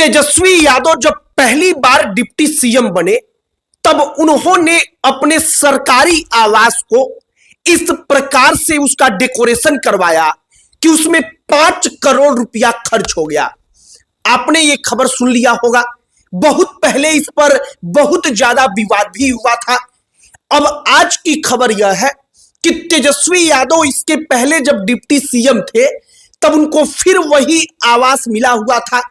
तेजस्वी यादव जब पहली बार deputy CM बने तब उन्होंने अपने सरकारी आवास को इस प्रकार से उसका डेकोरेशन करवाया कि उसमें 5 करोड़ रुपया खर्च हो गया। आपने ये खबर सुन लिया होगा। बहुत पहले इस पर बहुत ज्यादा विवाद भी हुआ था। अब आज की खबर यह है कि तेजस्वी यादव इसके पहले जब डिप्टी सीएम थे तब उनको फिर वही आवास मिला हुआ था,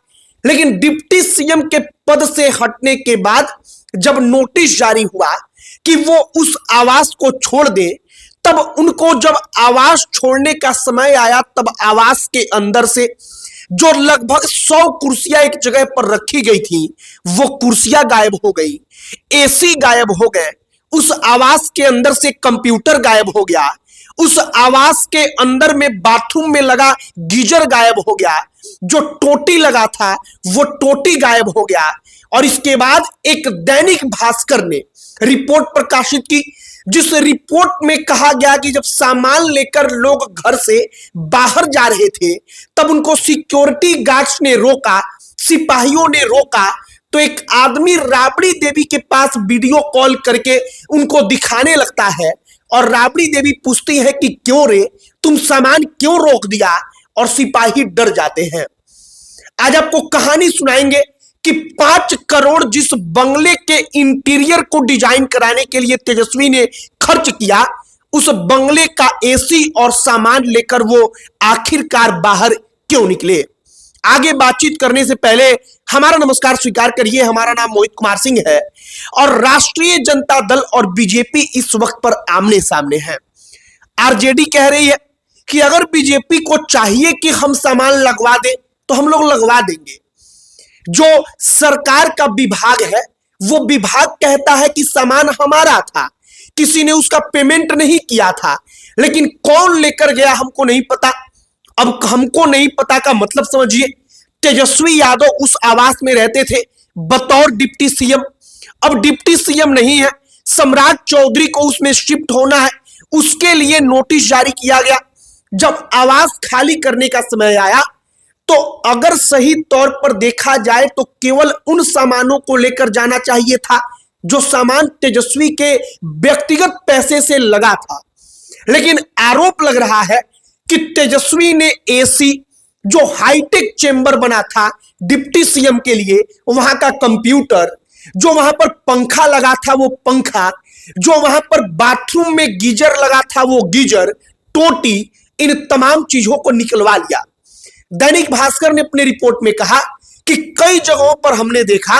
लेकिन डिप्टी सीएम के पद से हटने के बाद जब नोटिस जारी हुआ कि वो उस आवास को छोड़ दे, तब उनको जब आवास छोड़ने का समय आया तब आवास के अंदर से जो लगभग 100 कुर्सियां एक जगह पर रखी गई थी वो कुर्सियां गायब हो गई, एसी गायब हो गए, उस आवास के अंदर से कंप्यूटर गायब हो गया, उस आवास के अंदर में बाथरूम में लगा गीजर गायब हो गया, जो टोटी लगा था वो टोटी गायब हो गया। और इसके बाद एक दैनिक भास्कर ने रिपोर्ट प्रकाशित की जिस रिपोर्ट में कहा गया कि जब सामान लेकर लोग घर से बाहर जा रहे थे तब उनको सिक्योरिटी गार्ड्स ने रोका, सिपाहियों ने रोका, तो एक आदमी राबड़ी देवी के पास वीडियो कॉल करके उनको दिखाने लगता है और राबड़ी देवी पूछती है कि क्यों रे, तुम सामान क्यों रोक दिया, और सिपाही डर जाते हैं। आज आपको कहानी सुनाएंगे कि 5 करोड़ जिस बंगले के इंटीरियर को डिजाइन कराने के लिए तेजस्वी ने खर्च किया, उस बंगले का एसी और सामान लेकर वो आखिरकार बाहर क्यों निकले। आगे बातचीत करने से पहले हमारा नमस्कार स्वीकार करिए। हमारा नाम मोहित कुमार सिंह है और राष्ट्रीय जनता दल और बीजेपी इस वक्त पर आमने सामने है। आरजेडी कह रही है कि अगर बीजेपी को चाहिए कि हम सामान लगवा दें तो हम लोग लगवा देंगे। जो सरकार का विभाग है वो विभाग कहता है कि सामान हमारा था, किसी ने उसका पेमेंट नहीं किया था, लेकिन कौन लेकर गया हमको नहीं पता। अब हमको नहीं पता का मतलब समझिए, तेजस्वी यादव उस आवास में रहते थे बतौर डिप्टी सीएम। अब डिप्टी सीएम नहीं है, सम्राट चौधरी को उसमें शिफ्ट होना है, उसके लिए नोटिस जारी किया गया। जब आवास खाली करने का समय आया तो अगर सही तौर पर देखा जाए तो केवल उन सामानों को लेकर जाना चाहिए था जो सामान तेजस्वी के व्यक्तिगत पैसे से लगा था। लेकिन आरोप लग रहा है कि तेजस्वी ने एसी, जो हाईटेक चेंबर बना था डिप्टी सीएम के लिए, वहां का कंप्यूटर, जो वहां पर पंखा लगा था वो पंखा, जो वहां पर बाथरूम में गीजर लगा था वो गीजर, टोटी, इन तमाम चीजों को निकलवा लिया। दैनिक भास्कर ने अपने रिपोर्ट में कहा कि कई जगहों पर हमने देखा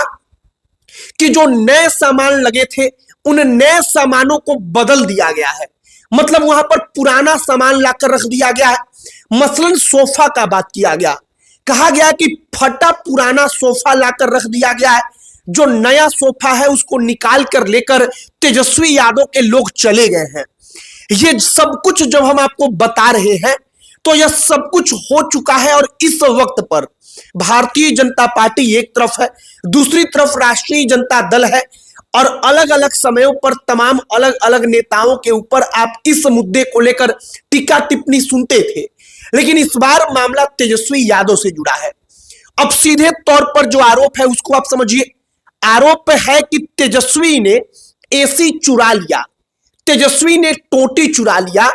कि जो नए सामान लगे थे उन नए सामानों को बदल दिया गया है, मतलब वहां पर पुराना सामान लाकर रख दिया गया है। मसलन सोफा का बात किया गया, कहा गया कि फटा पुराना सोफा लाकर रख दिया गया है, जो नया सोफा है उसको निकाल कर लेकर तेजस्वी यादव के लोग चले गए हैं। ये सब कुछ जब हम आपको बता रहे हैं तो यह सब कुछ हो चुका है और इस वक्त पर भारतीय जनता पार्टी एक तरफ है, दूसरी तरफ राष्ट्रीय जनता दल है और अलग अलग समयों पर तमाम अलग अलग नेताओं के ऊपर आप इस मुद्दे को लेकर टीका टिप्पणी सुनते थे, लेकिन इस बार मामला तेजस्वी यादव से जुड़ा है। अब सीधे तौर पर जो आरोप है उसको आप समझिए। आरोप है कि तेजस्वी ने एसी चुरा लिया, तेजस्वी ने टोटी चुरा लिया,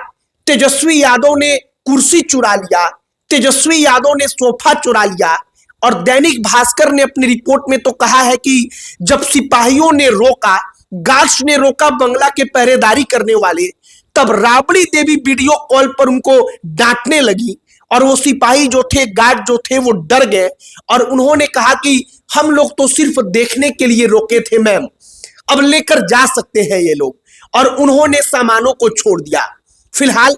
तेजस्वी यादव ने कुर्सी चुरा लिया, तेजस्वी यादव ने सोफा चुरा लिया। और दैनिक भास्कर ने अपनी रिपोर्ट में तो कहा है कि जब सिपाहियों ने रोका, गार्ड्स ने रोका बंगला के पहरेदारी करने वाले, तब राबड़ी देवी वीडियो कॉल पर उनको डांटने लगी और वो सिपाही जो थे, गार्ड जो थे, वो डर गए और उन्होंने कहा कि हम लोग तो सिर्फ देखने के लिए रोके थे मैम, अब लेकर जा सकते हैं ये लोग, और उन्होंने सामानों को छोड़ दिया। फिलहाल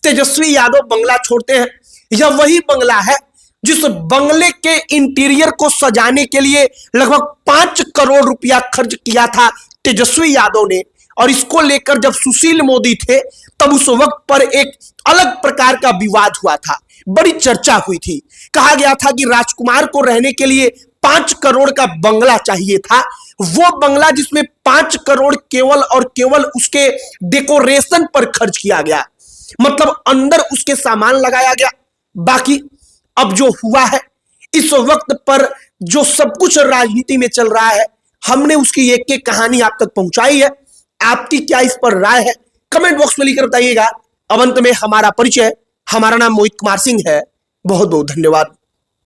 तेजस्वी यादव बंगला छोड़ते हैं। यह वही बंगला है जिस बंगले के इंटीरियर को सजाने के लिए लगभग 5 करोड़ रुपया खर्च किया था तेजस्वी यादव ने, और इसको लेकर जब सुशील मोदी थे तब उस वक्त पर एक अलग प्रकार का विवाद हुआ था, बड़ी चर्चा हुई थी। कहा गया था कि राजकुमार को रहने के लिए 5 करोड़ का बंगला चाहिए था, वो बंगला जिसमें 5 करोड़ केवल और केवल उसके डेकोरेशन पर खर्च किया गया, मतलब अंदर उसके सामान लगाया गया। बाकी अब जो हुआ है इस वक्त पर जो सब कुछ राजनीति में चल रहा है, हमने उसकी एक एक कहानी आप तक पहुंचाई है। आपकी क्या इस पर राय है, कमेंट बॉक्स में लिखकर बताइएगा। अब अंत में हमारा परिचय, हमारा नाम मोहित कुमार सिंह है। बहुत बहुत धन्यवाद।